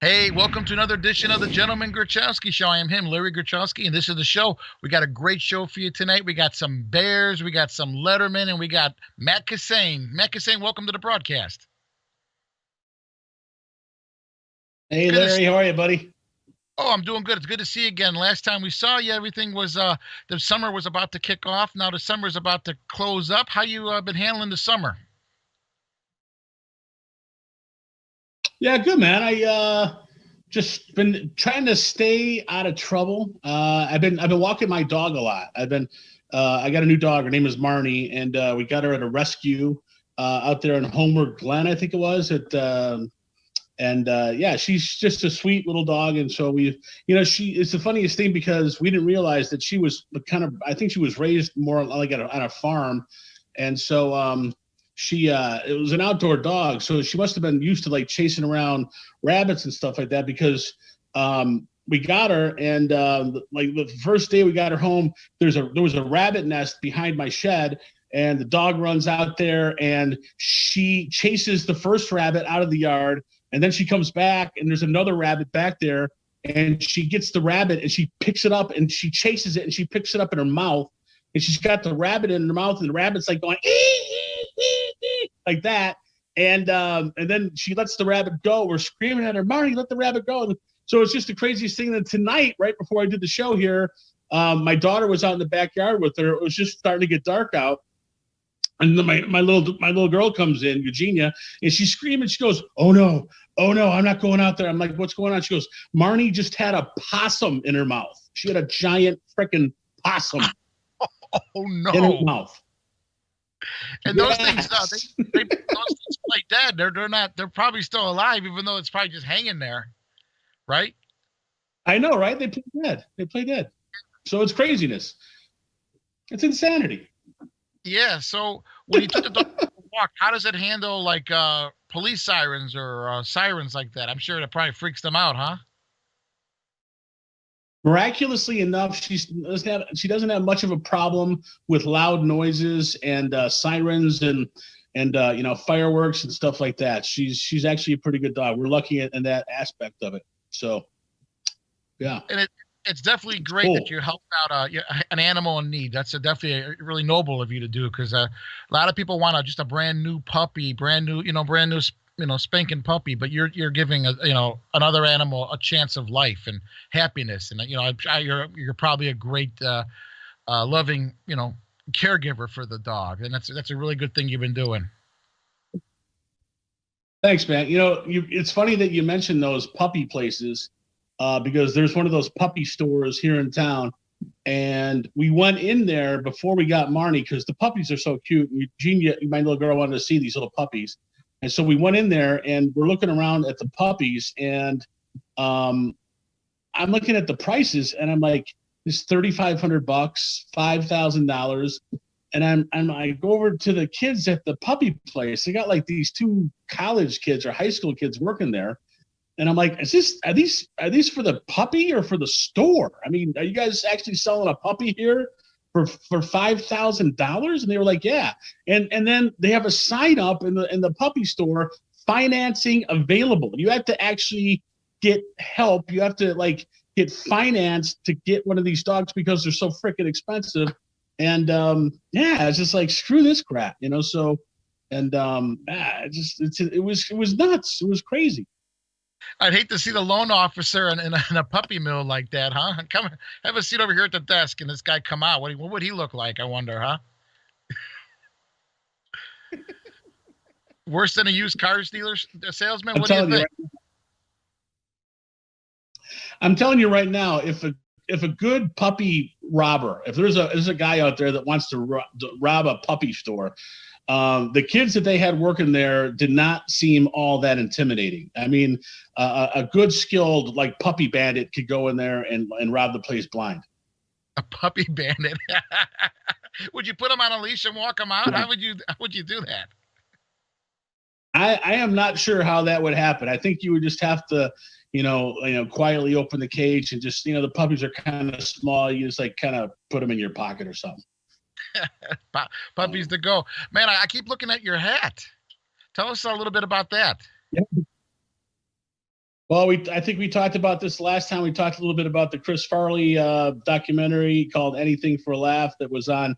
Hey, welcome to another edition of the Gentleman Grachowski Show. I am him, Larry Grachowski, and this is the show. We got a great show for you tonight. We got some Bears, we got some Letterman, and we got Matt Cassane. Matt Cassane, welcome to the broadcast. It's Hey good to see. Larry, how are you, buddy? Oh, I'm doing good. It's good to see you again. Last time we saw you, everything was the summer was about to kick off. Now the summer is about to close up. How you been handling the summer? Yeah, good man. I just been trying to stay out of trouble. I've been walking my dog a lot. I got a new dog. Her name is Marnie, and we got her at a rescue out there in Homeward Glen, I think it was. Yeah, she's just a sweet little dog, and so she. It's the funniest thing because we didn't realize that she was I think she was raised more like on a farm, and so she it was an outdoor dog, so she must have been used to like chasing around rabbits and stuff like that because we got her, and like the first day we got her home, there was a rabbit nest behind my shed, and the dog runs out there and she chases the first rabbit out of the yard, and then she comes back and there's another rabbit back there, and she gets the rabbit and she picks it up and she chases it and she picks it up in her mouth, and she's got the rabbit in her mouth, and the rabbit's like going like that, and then she lets the rabbit go. We're screaming at her, Marty, let the rabbit go. And so it's just the craziest thing that tonight, right before I did the show here, my daughter was out in the backyard with her. It was just starting to get dark out, and then my little girl comes in, Eugenia, and she's screaming. She goes, oh no, I'm not going out there. I'm like, what's going on? She goes, Marnie just had a possum in her mouth. She had a giant freaking possum Oh in her no! mouth. And those things, those things play dead. They're not. They're probably still alive, even though it's probably just hanging there, right? I know, right? They play dead. They play dead. So it's craziness. It's insanity. Yeah. So when you took the dog for a walk, how does it handle like police sirens or sirens like that? I'm sure that probably freaks them out, huh? Miraculously enough, she doesn't have much of a problem with loud noises and sirens and fireworks and stuff like that. She's actually a pretty good dog. We're lucky in that aspect of it. So yeah, And it's definitely great that cool. you helped out an animal in need. That's definitely really noble of you to do because a lot of people want just a brand new puppy, brand new spanking puppy, but you're giving another animal a chance of life and happiness, and you're probably a great loving caregiver for the dog, and that's a really good thing you've been doing. Thanks, man. It's funny that you mentioned those puppy places because there's one of those puppy stores here in town. And we went in there before we got Marnie because the puppies are so cute. Eugenia, my little girl, wanted to see these little puppies. And so we went in there and we're looking around at the puppies. And um, I'm looking at the prices and I'm like, it's $3,500, $5,000. And I go over to the kids at the puppy place. They got like these two college kids or high school kids working there, and I'm like, are these for the puppy or for the store? I mean, are you guys actually selling a puppy here for $5,000? And they were like, yeah. And then they have a sign up in the puppy store, financing available. You have to actually get help. You have to like get financed to get one of these dogs because they're so freaking expensive. And yeah, it's just like screw this crap. So and it was nuts. It was crazy. I'd hate to see the loan officer in a puppy mill like that, huh? Come have a seat over here at the desk, and this guy come out. What would he look like? I wonder, huh? Worse than a used car salesman? I'm What do you telling you think? right I'm telling you right now, if a good puppy robber, if there's a guy out there that wants to rob a puppy store, the kids that they had working there did not seem all that intimidating. I mean, a good skilled like puppy bandit could go in there and rob the place blind. A puppy bandit. Would you put him on a leash and walk him out? Yeah. How would you do that? I am not sure how that would happen. I think you would just have to, quietly open the cage and just, the puppies are kind of small. You just like kind of put them in your pocket or something. Puppies to go. Man, I keep looking at your hat. Tell us a little bit about that. Yeah. Well, I think we talked about this last time. We talked a little bit about the Chris Farley documentary called Anything for a Laugh that was on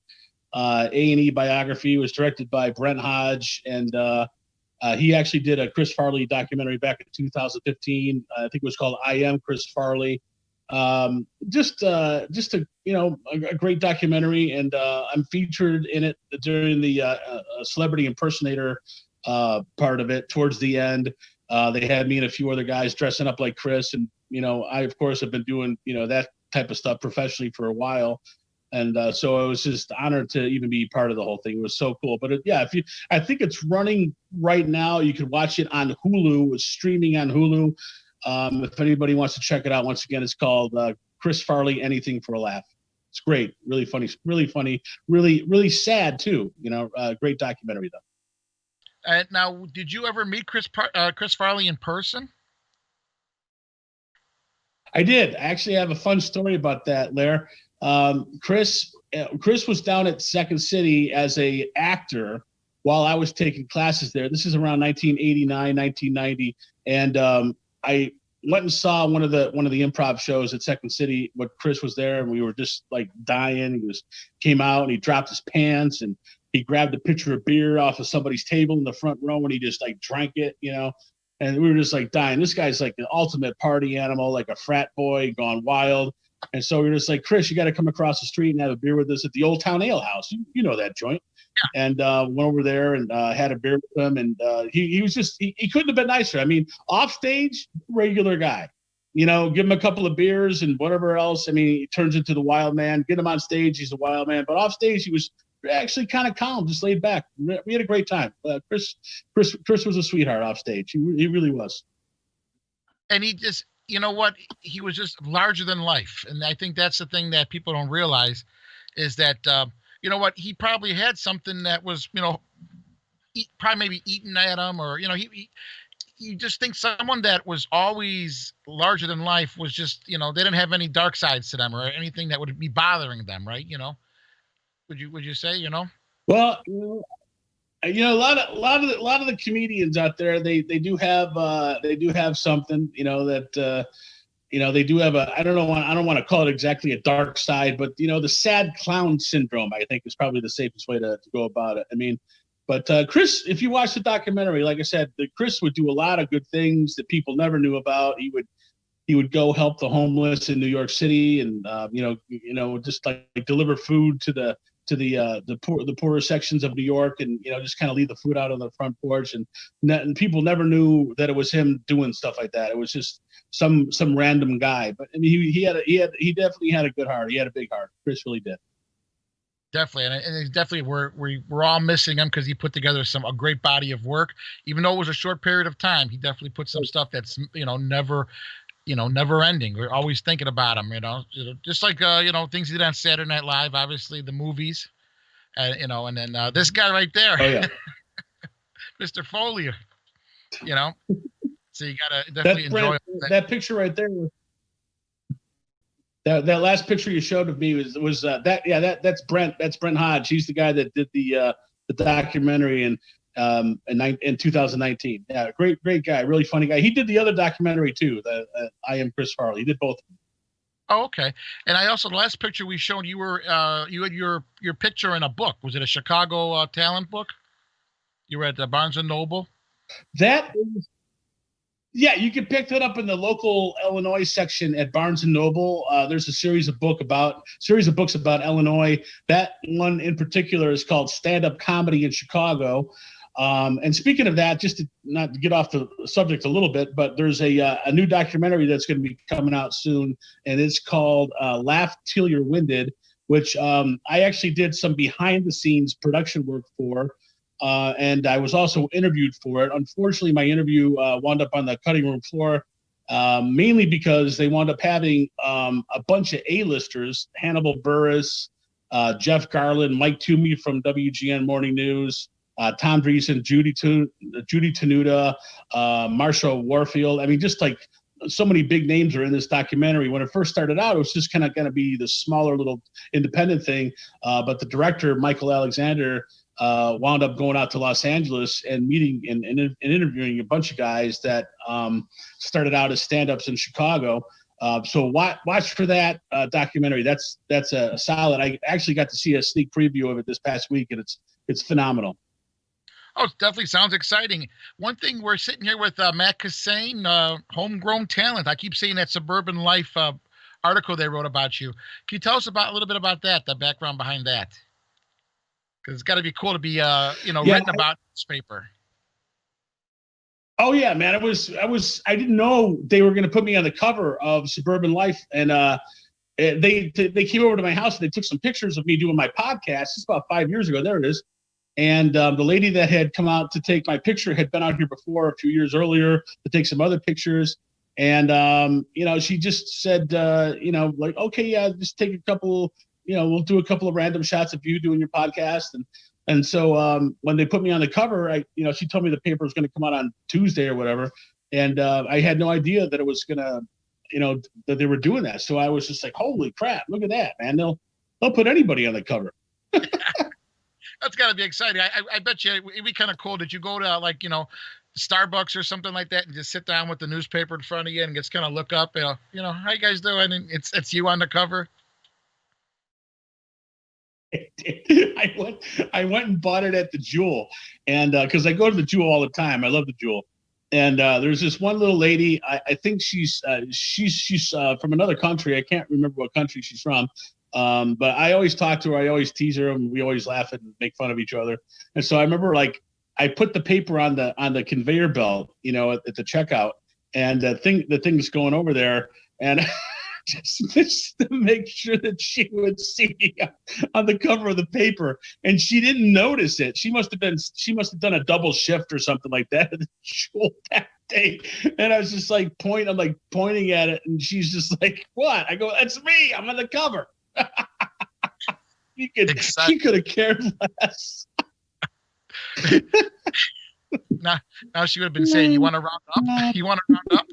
A&E Biography. It was directed by Brent Hodge, and he actually did a Chris Farley documentary back in 2015. I think it was called I Am Chris Farley. Just a great documentary, and I'm featured in it during the celebrity impersonator part of it towards the end. They had me and a few other guys dressing up like Chris, and I of course have been doing that type of stuff professionally for a while, and so I was just honored to even be part of the whole thing. It was so cool. But I think it's running right now. You can watch it on Hulu. It's streaming on Hulu. If anybody wants to check it out, once again, it's called Chris Farley, Anything for a Laugh. It's great, really funny, really sad too. Great documentary though. Now, did you ever meet Chris Farley in person? I did. I actually have a fun story about that, Lair. Chris was down at Second City as a actor while I was taking classes there. This is around 1989, 1990, and I went and saw one of the improv shows at Second City. When Chris was there, and we were just like dying. He came out and he dropped his pants and he grabbed a pitcher of beer off of somebody's table in the front row and he just like drank it, and we were just like dying. This guy's like the ultimate party animal, like a frat boy gone wild. And so we were just like, Chris, you got to come across the street and have a beer with us at the Old Town Ale House. You know that joint. Yeah. And went over there and had a beer with him. And he was just, he couldn't have been nicer. I mean, off stage, regular guy. Give him a couple of beers and whatever else. I mean, he turns into the wild man. Get him on stage, he's a wild man. But off stage, he was actually kind of calm, just laid back. We had a great time. Chris was a sweetheart off stage. He really was. And he just, he was just larger than life. And I think that's the thing that people don't realize is that, he probably had something that was, probably maybe eating at him, or, you just think someone that was always larger than life was just, they didn't have any dark sides to them or anything that would be bothering them. Right. Would you say, Well, a lot of the comedians out there, they do have something, that they do have I don't want to call it exactly a dark side, but the sad clown syndrome, I think, is probably the safest way to go about it. I mean, but Chris, if you watch the documentary, like I said, Chris would do a lot of good things that people never knew about. He would go help the homeless in New York City, and just like deliver food to the poorer sections of New York, and just kind of leave the food out on the front porch, and people never knew that it was him doing stuff like that. It was just some random guy. But I mean, he definitely had a good heart. He had a big heart. Chris really did. Definitely, and it's definitely we're all missing him because he put together a great body of work. Even though it was a short period of time, he definitely put some stuff that's never ending. We're always thinking about him, just like things he did on Saturday Night Live, obviously the movies, and then this guy right there, oh yeah, Mr. Foley, so you gotta definitely enjoy that picture right there. That last picture you showed of me was that's Brent Hodge. He's the guy that did the documentary in 2019. Yeah, great guy, really funny guy. He did the other documentary too, I Am Chris Farley. He did both of them. Oh, okay. And I also, the last picture we showed, you had your picture in a book. Was it a Chicago talent book? You were at the Barnes and Noble. Yeah, you can pick that up in the local Illinois section at Barnes and Noble. There's a series of books about Illinois. That one in particular is called Stand Up Comedy in Chicago. And speaking of that, just to not get off the subject a little bit, but there's a new documentary that's going to be coming out soon, and it's called Laugh Till You're Winded, which I actually did some behind the scenes production work for. And I was also interviewed for it. Unfortunately, my interview wound up on the cutting room floor, mainly because they wound up having a bunch of A-listers: Hannibal Buress, Jeff Garland, Mike Toomey from WGN Morning News, Tom Dreesen, Judy Tenuta, Marsha Warfield. I mean, just like so many big names are in this documentary. When it first started out, it was just kind of going to be the smaller little independent thing. But the director, Michael Alexander, wound up going out to Los Angeles and meeting and interviewing a bunch of guys that started out as stand-ups in Chicago. So watch for that documentary. That's a solid. I actually got to see a sneak preview of it this past week, and it's phenomenal. Oh, it definitely sounds exciting. One thing, we're sitting here with Matt Cassane, homegrown talent. I keep seeing that Suburban Life article they wrote about you. Can you tell us a little bit about that, the background behind that? Because it's got to be cool to be, written about in this paper. Oh yeah, man! I didn't know they were going to put me on the cover of Suburban Life, and they came over to my house and they took some pictures of me doing my podcast. It's about 5 years ago. There it is. And the lady that had come out to take my picture had been out here before a few years earlier to take some other pictures. And, she just said, okay, yeah, just take a couple, we'll do a couple of random shots of you doing your podcast. And so when they put me on the cover, she told me the paper was going to come out on Tuesday or whatever. And I had no idea that it was going to, that they were doing that. So I was just like, holy crap, look at that, man. They'll put anybody on the cover. That's got to be exciting. I bet you it'd be kind of cool. Did you go to Starbucks or something like that and just sit down with the newspaper in front of you and just kind of look up, how you guys doing? And it's you on the cover. I went and bought it at the Jewel, and because I go to the Jewel all the time. I love the Jewel. And there's this one little lady. I think she's from another country. I can't remember what country she's from. But I always talk to her. I always tease her, and we always laugh and make fun of each other. And so I remember, I put the paper on the conveyor belt, at the checkout, and the thing's going over there, and just to make sure that she would see me on the cover of the paper, and she didn't notice it. She must have done a double shift or something like that that day. And I was just pointing at it, and she's just like, "What?" I go, "That's me. I'm on the cover." She could have cared less. Now she would have been saying, "You want to round up? You want to round up?"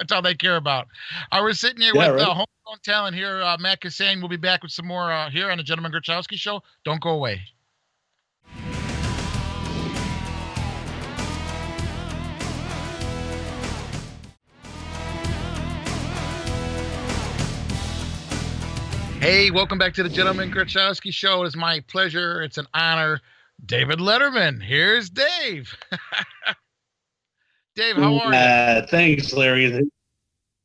That's all they care about. I was sitting here with homegrown talent here, Matt Cassane. We'll be back with some more here on the Gentleman Grachowski Show. Don't go away. Hey, welcome back to the Gentleman Grachowski Show. It's my pleasure. It's an honor. David Letterman. Here's Dave. Dave, how are you? Thanks, Larry.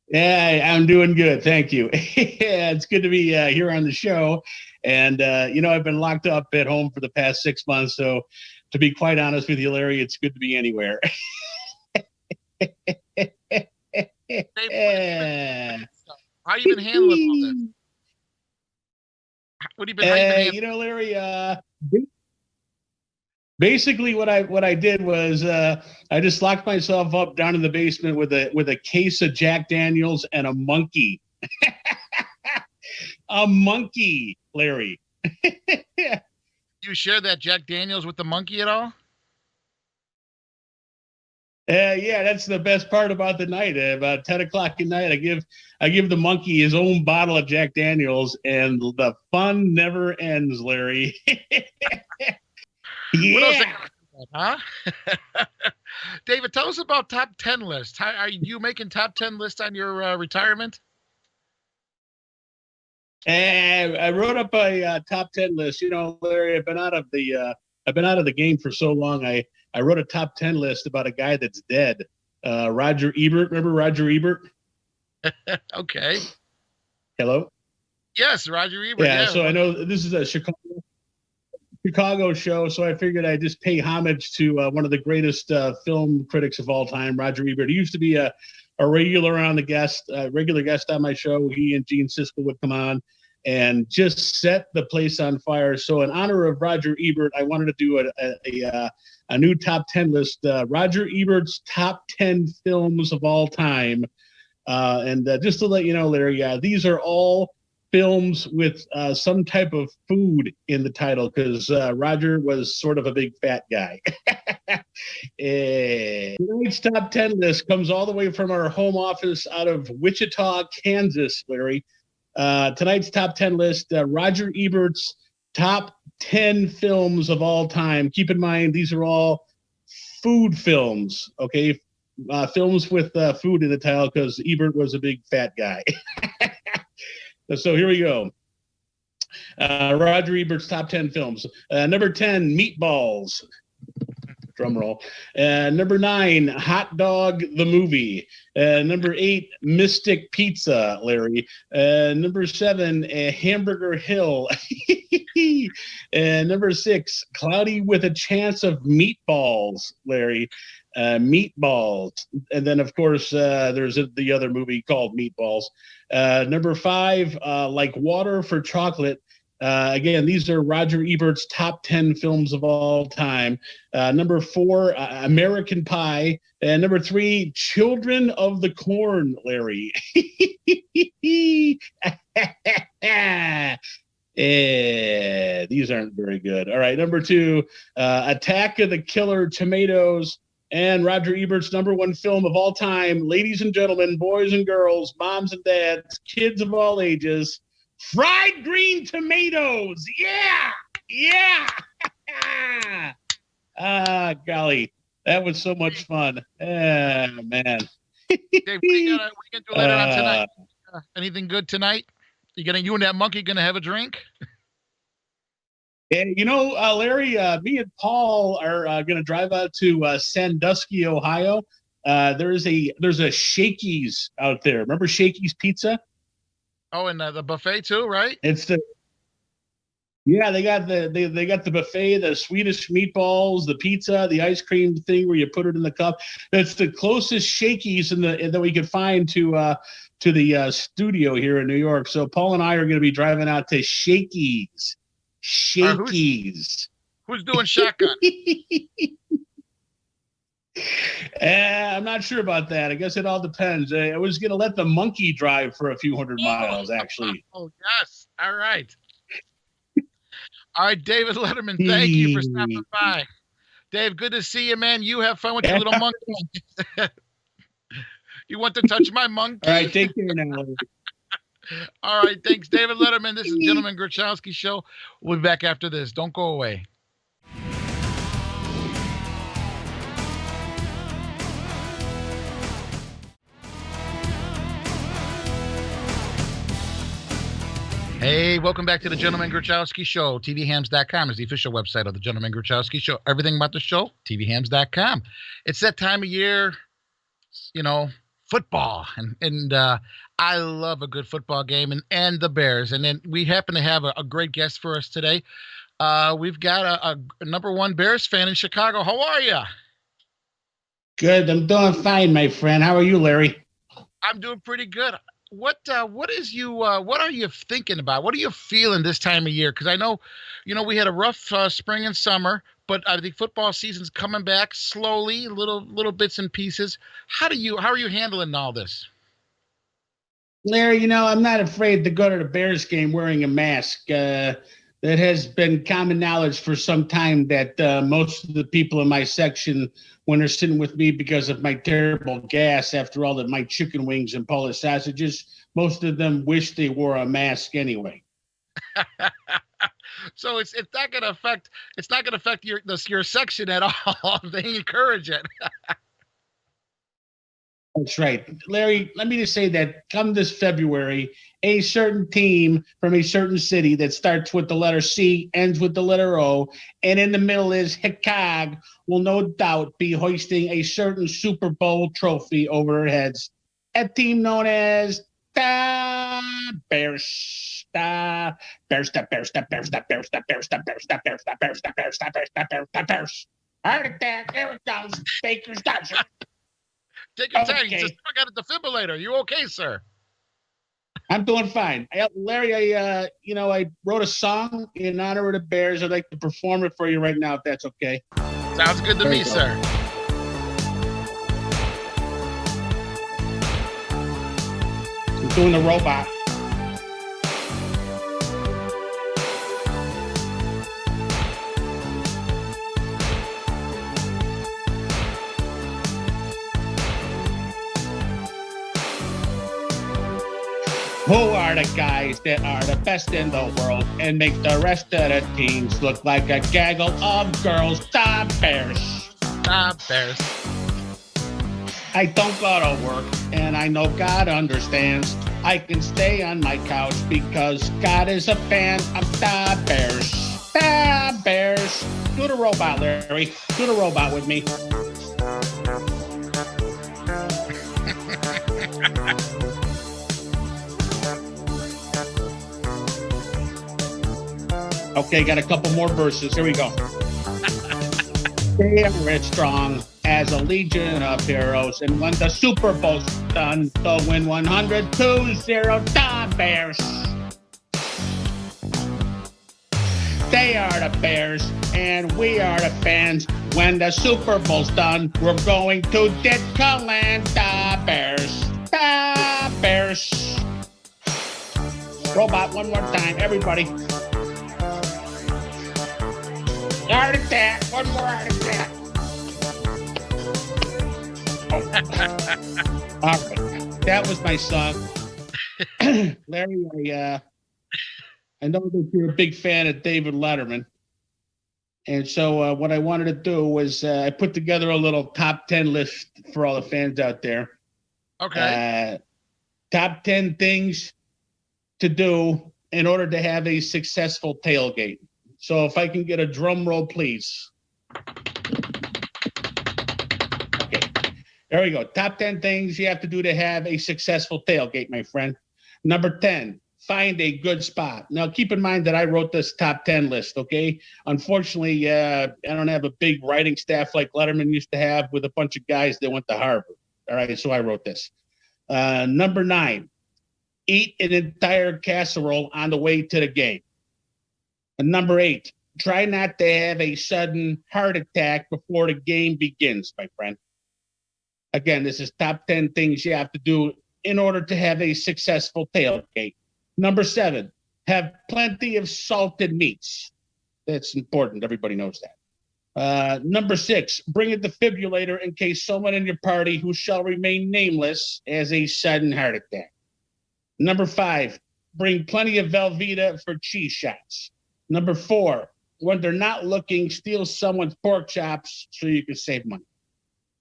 Yeah, I'm doing good. Thank you. Yeah, it's good to be here on the show. And, I've been locked up at home for the past 6 months. So to be quite honest with you, Larry, it's good to be anywhere. Dave, how you been handling all this? What have you been handling? Larry, basically what I did was I just locked myself up down in the basement with a case of Jack Daniels and a monkey. A monkey, Larry. You share that Jack Daniels with the monkey at all? Yeah, that's the best part about the night. About 10 o'clock at night, I give the monkey his own bottle of Jack Daniels, and the fun never ends, Larry. Yeah. Huh? David, tell us about top 10 lists. How are you making top 10 lists on your retirement? I wrote up a top 10 list. Larry, I've been out of the game for so long. I wrote a top 10 list about a guy that's dead. Roger Ebert. Remember Roger Ebert? Okay. Hello? Yes, Roger Ebert. Yeah, so I know this is a Chicago show, so I figured I'd just pay homage to one of the greatest film critics of all time, Roger Ebert. He used to be a regular regular guest on my show. He and Gene Siskel would come on and just set the place on fire. So in honor of Roger Ebert, I wanted to do a new top 10 list, Roger Ebert's top 10 films of all time. And just to let you know, Larry, these are all films with some type of food in the title, because Roger was sort of a big fat guy. Tonight's top 10 list comes all the way from our home office out of Wichita, Kansas, Larry. Tonight's top 10 list, Roger Ebert's top 10 films of all time. Keep in mind, these are all food films, okay? Films with food in the title because Ebert was a big fat guy. So here we go. Roger Ebert's top 10 films. Number 10, Meatballs. Drum roll. Number 9, Hot Dog the Movie. Number 8, Mystic Pizza, Larry. Number 7, Hamburger Hill. And number 6, Cloudy with a Chance of Meatballs, Larry. Meatballs. And then, of course, there's the other movie called Meatballs. Number 5, Like Water for Chocolate. Again, these are Roger Ebert's top 10 films of all time. Number 4, American Pie. And number 3, Children of the Corn, Larry. These aren't very good. All right, number 2, Attack of the Killer Tomatoes. And Roger Ebert's number 1 film of all time, ladies and gentlemen, boys and girls, moms and dads, kids of all ages, Fried Green Tomatoes. Yeah. Golly, that was so much fun. Man. Dave, what are you gonna do later on tonight? Anything good tonight? You and that monkey gonna have a drink? And Larry, me and Paul are going to drive out to Sandusky, Ohio. There's a Shakey's out there. Remember Shakey's Pizza? Oh, and the buffet too, right? They got the buffet, the Swedish meatballs, the pizza, the ice cream thing where you put it in the cup. That's the closest Shakey's that we could find to the studio here in New York. So Paul and I are going to be driving out to Shakey's. Who's doing shotgun? I'm not sure about that. I guess it all depends. I was going to let the monkey drive for a few hundred miles, actually. Oh, yes. All right. All right, David Letterman, thank you for stopping by. Dave, good to see you, man. You have fun with your little monkey. You want to touch my monkey? All right, take care now. All right, thanks, David Letterman. This is Gentleman Gruchowski Show. We'll be back after this. Don't go away. Hey, welcome back to the Gentleman Gruchowski Show. TVHams.com is the official website of the Gentleman Gruchowski Show. Everything about the show, TVHams.com. It's that time of year, football, and I love a good football game and the Bears. And then we happen to have a great guest for us today. We've got a number 1 Bears fan in Chicago. How are you? Good. I'm doing fine, my friend. How are you, Larry? I'm doing pretty good. What are you thinking about? What are you feeling this time of year? Because I know, we had a rough spring and summer, but I think football season's coming back slowly, little bits and pieces. How are you handling all this? Larry, I'm not afraid to go to the Bears game wearing a mask. That has been common knowledge for some time that most of the people in my section, when they're sitting with me because of my terrible gas after all my chicken wings and Polish sausages, most of them wish they wore a mask anyway. So it's not going to affect your section at all. They encourage it. That's right. Larry, let me just say that come this February, a certain team from a certain city that starts with the letter C, ends with the letter O, and in the middle is Chicago, will no doubt be hoisting a certain Super Bowl trophy over their heads. A team known as the Bears. The Bears. Heart attack, here it comes. Baker's Dodger. Take your time. You just got a defibrillator. You okay, sir? I'm doing fine. Larry, I wrote a song in honor of the Bears. I'd like to perform it for you right now, if that's okay. Sounds good to me, sir. I'm doing the robot. Who are the guys that are the best in the world and make the rest of the teams look like a gaggle of girls? The Bears. Ah, Bears. I don't go to work, and I know God understands. I can stay on my couch because God is a fan of the Bears. The Bears. Do the robot, Larry. Do the robot with me. Okay, got a couple more verses. Here we go. They are strong as a legion of heroes, and when the Super Bowl's done, they'll win 100-0. The Bears. They are the Bears, and we are the fans. When the Super Bowl's done, we're going to Ditkaland. The Bears. The Bears. Robot, one more time, everybody. Heart attack. One more heart attack. Oh. All right. That was my song. Larry, I know that you're a big fan of David Letterman. And so what I wanted to do was I put together a little top 10 list for all the fans out there. Okay. Top 10 things to do in order to have a successful tailgate. So if I can get a drum roll, please. Okay, there we go. Top 10 things you have to do to have a successful tailgate, my friend. Number 10, find a good spot. Now, keep in mind that I wrote this top 10 list, okay? Unfortunately, I don't have a big writing staff like Letterman used to have with a bunch of guys that went to Harvard. All right, so I wrote this. Number 9, eat an entire casserole on the way to the game. And number 8, try not to have a sudden heart attack before the game begins, my friend. Again, this is top 10 things you have to do in order to have a successful tailgate. Number 7, have plenty of salted meats. That's important. Everybody knows that. Number 6, bring a defibrillator in case someone in your party who shall remain nameless has a sudden heart attack. Number 5, bring plenty of Velveeta for cheese shots. Number 4, when they're not looking, steal someone's pork chops so you can save money.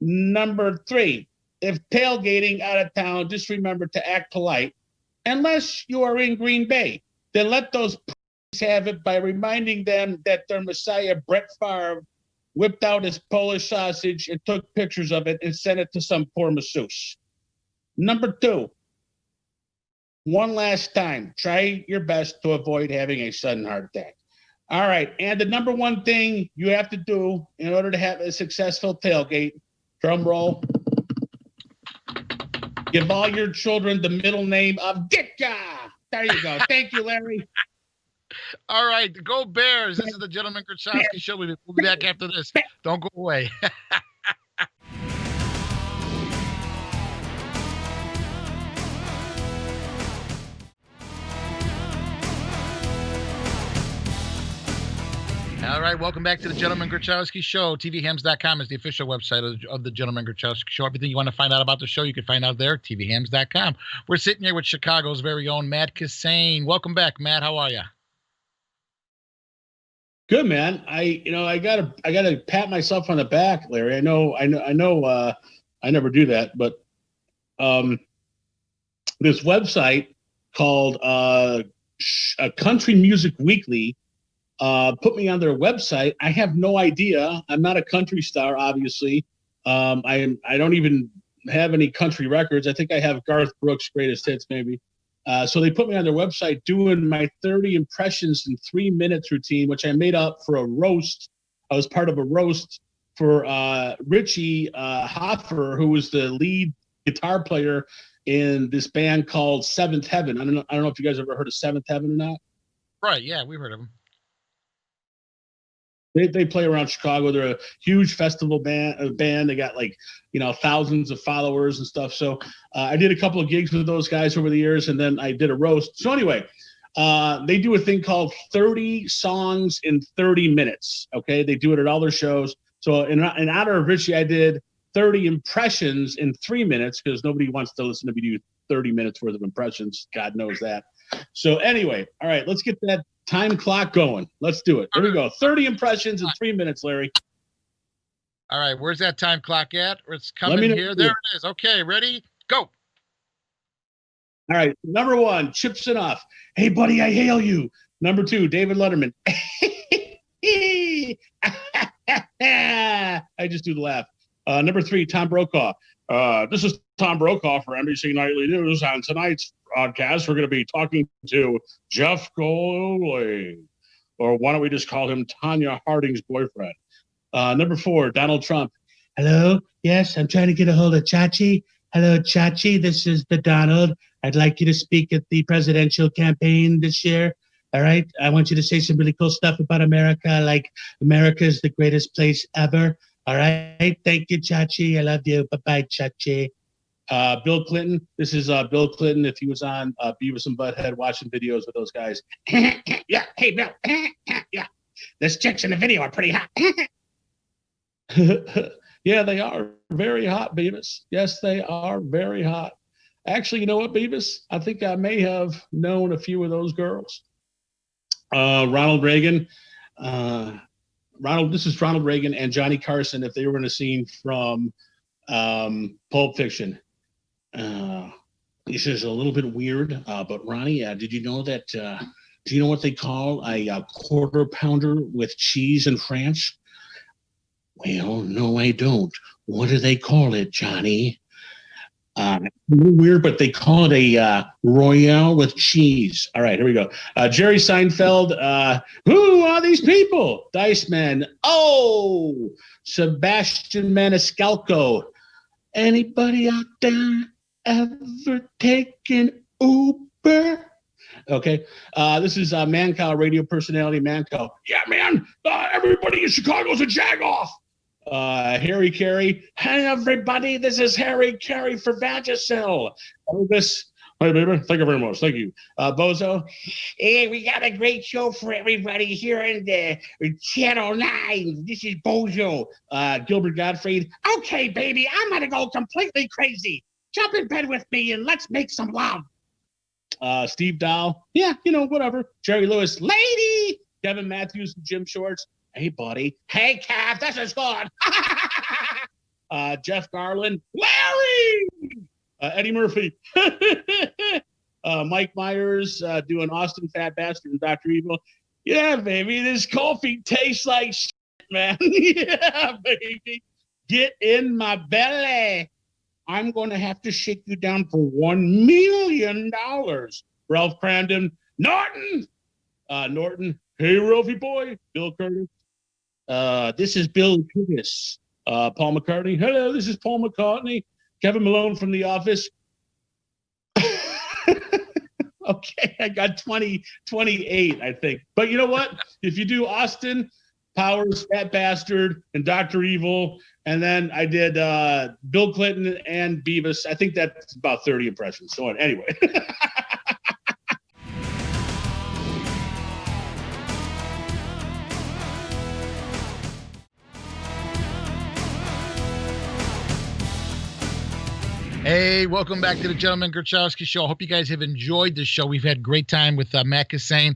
Number 3, if tailgating out of town, just remember to act polite. Unless you are in Green Bay, then let those have it by reminding them that their Messiah, Brett Favre, whipped out his Polish sausage and took pictures of it and sent it to some poor masseuse. Number 2, one last time, try your best to avoid having a sudden heart attack. All right, and the number 1 thing you have to do in order to have a successful tailgate, drum roll, give all your children the middle name of Ditka. There you go. Thank you, Larry. All right, go Bears. This is the Gentleman Grachowski Show. We'll be back after this. Don't go away. All right, welcome back to the Gentleman Grachowski Show. TVHams.com is the official website of the Gentleman Grachowski Show. Everything you want to find out about the show, you can find out there, TVHams.com. We're sitting here with Chicago's very own Matt Cassane. Welcome back, Matt. How are you? Good, man. I gotta pat myself on the back, Larry. I know. I never do that, but this website called Country Music Weekly put me on their website. I have no idea. I'm not a country star, obviously. I don't even have any country records. I think I have Garth Brooks' greatest hits, maybe. So they put me on their website doing my 30 impressions in 3 minutes routine, which I made up for a roast. I was part of a roast for Richie Hoffer, who was the lead guitar player in this band called Seventh Heaven. I don't know if you guys ever heard of Seventh Heaven or not. Right, yeah, we've heard of them. They play around Chicago. They're a huge festival band. They got thousands of followers and stuff. So I did a couple of gigs with those guys over the years, and then I did a roast. So anyway, they do a thing called 30 songs in 30 minutes. Okay, they do it at all their shows. So in honor of Richie, I did 30 impressions in 3 minutes because nobody wants to listen to me do 30 minutes worth of impressions. God knows that. So anyway, all right, let's get that time clock going. Let's do it. Here we go. 30 impressions in 3 minutes, Larry. All right, where's that time clock at? It's coming here. There it is. Okay, ready? Go. All right, number 1, Chips Enough. Hey, buddy, I hail you. Number 2, David Letterman. I just do the laugh. Number 3, Tom Brokaw. This is Tom Brokaw for NBC Nightly News. On tonight's broadcast, we're going to be talking to Jeff Goldblum, or why don't we just call him Tanya Harding's boyfriend. Number 4, Donald Trump. Hello? Yes, I'm trying to get a hold of Chachi. Hello, Chachi. This is the Donald. I'd like you to speak at the presidential campaign this year. All right? I want you to say some really cool stuff about America, like America is the greatest place ever. All right? Thank you, Chachi. I love you. Bye-bye, Chachi. Bill Clinton. This is Bill Clinton if he was on Beavis and Butthead watching videos with those guys. Yeah. Hey, Bill. Yeah. Those chicks in the video are pretty hot. Yeah, they are very hot, Beavis. Yes, they are very hot. Actually, you know what, Beavis? I think I may have known a few of those girls. Ronald Reagan. This is Ronald Reagan and Johnny Carson if they were in a scene from Pulp Fiction. This is a little bit weird, but Ronnie, did you know that? Do you know what they call a quarter pounder with cheese in France? Well, no, I don't. What do they call it, Johnny? Weird, but they call it a Royale with cheese. All right, here we go. Jerry Seinfeld. Who are these people? Dice Man. Oh, Sebastian Maniscalco. Anybody out there ever taken Uber? Okay. This is Mancow, radio personality Mancow. Yeah, man. Everybody in Chicago's a jagoff. Harry Carey. Hey, everybody. This is Harry Carey for Vagisil. Elvis. Hey, baby. Thank you very much. Thank you. Bozo. Hey, we got a great show for everybody here in the Channel 9. This is Bozo. Gilbert Gottfried. Okay, baby. I'm going to go completely crazy. Jump in bed with me and let's make some love. Steve Dahl. Yeah, whatever. Jerry Lewis. Lady. Kevin Matthews and Jim Shorts. Hey, buddy. Hey, Cav, this is good. Jeff Garland. Larry! Eddie Murphy. Mike Myers doing Austin Fat Bastard and Dr. Evil. Yeah, baby, this coffee tastes like shit, man. Yeah, baby. Get in my belly. I'm going to have to shake you down for $1 million. Ralph Cramden. Norton. Norton. Hey, Ralphie boy. Bill Curtis. This is Bill Curtis. Paul McCartney. Hello, this is Paul McCartney. Kevin Malone from The Office. Okay, I got 28, I think. But you know what? If you do Austin, Powers, Fat Bastard, and Dr. Evil, and then I did Bill Clinton and Beavis, I think that's about 30 impressions. So anyway. Hey, welcome back to the Gentleman Grachowski Show. I hope you guys have enjoyed this show. We've had great time with Matt Cassane,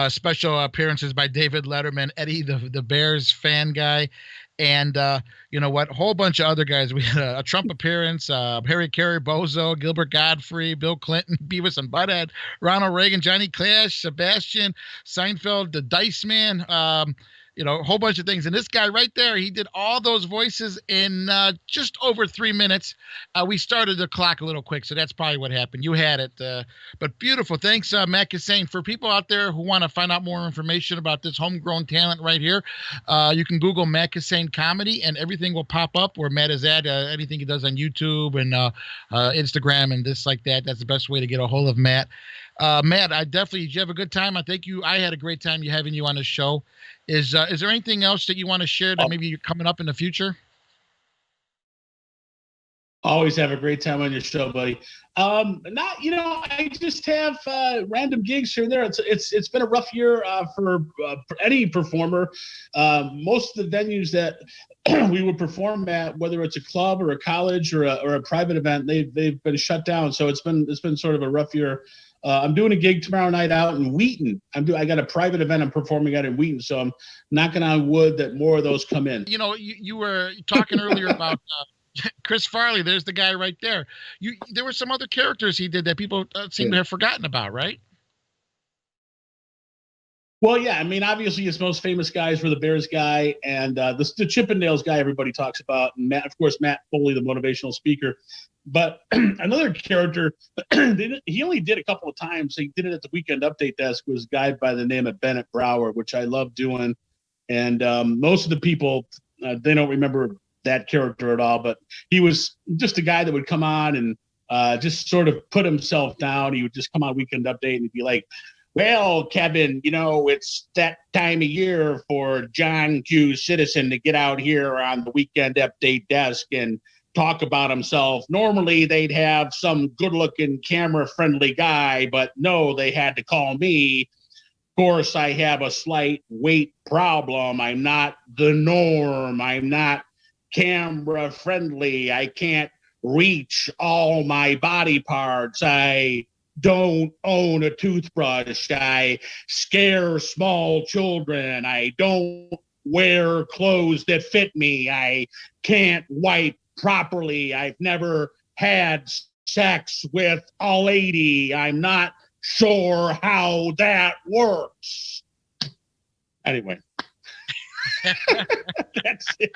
special appearances by David Letterman, Eddie, the Bears fan guy, and you know what? A whole bunch of other guys. We had a Trump appearance, Harry Carey, Bozo, Gilbert Godfrey, Bill Clinton, Beavis and Butthead, Ronald Reagan, Johnny Clash, Sebastian, Seinfeld, the Dice Man, a whole bunch of things. And this guy right there, he did all those voices in just over 3 minutes. We started the clock a little quick, so that's probably what happened. You had it. But beautiful. Thanks, Matt Cassane. For people out there who want to find out more information about this homegrown talent right here, you can Google Matt Cassane Comedy, and everything will pop up where Matt is at. Anything he does on YouTube and Instagram and this like that. That's the best way to get a hold of Matt. Matt, did you have a good time? I had a great time having you on the show. Is there anything else that you want to share that maybe you're coming up in the future? Always have a great time on your show, buddy. Not, I just have random gigs here and there. It's been a rough year for any performer. Most of the venues that we would perform at, whether it's a club or a college or a private event, they've been shut down. So it's been sort of a rough year. I'm doing a gig tomorrow night out in Wheaton. I got a private event I'm performing at in Wheaton, so I'm knocking on wood that more of those come in. You were talking earlier about Chris Farley. There's the guy right there. There were some other characters he did that people seem to have forgotten about, right? Well, yeah. I mean, obviously, his most famous guys were the Bears guy and the Chippendales guy everybody talks about, and Matt Foley, the motivational speaker. But another character, he only did a couple of times. He did it at the Weekend Update desk. Was a guy by the name of Bennett Brower, which I love doing. And most of the people, they don't remember that character at all. But he was just a guy that would come on and just sort of put himself down. He would just come on Weekend Update and he'd be like, well, Kevin, it's that time of year for John Q. Citizen to get out here on the Weekend Update desk and talk about himself. Normally, they'd have some good-looking, camera-friendly guy, but no, they had to call me. Of course, I have a slight weight problem. I'm not the norm. I'm not camera-friendly. I can't reach all my body parts. I don't own a toothbrush. I scare small children. I don't wear clothes that fit me. I can't wipe properly. I've never had sex with a lady. I'm not sure how that works. Anyway, that's it.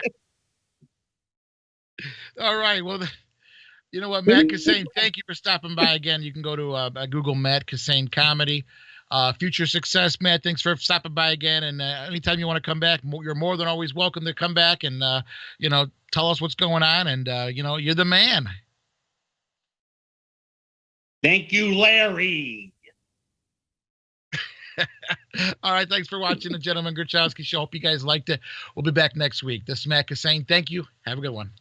All right. Well, you know what, Matt Cassane, thank you for stopping by again. You can go to Google Matt Cassane Comedy. Future success, Matt. Thanks for stopping by again. And anytime you want to come back, you're more than always welcome to come back and, tell us what's going on. And, you're the man. Thank you, Larry. All right. Thanks for watching the Gentleman Grachowski Show. Hope you guys liked it. We'll be back next week. This is Matt Cassane. Thank you. Have a good one.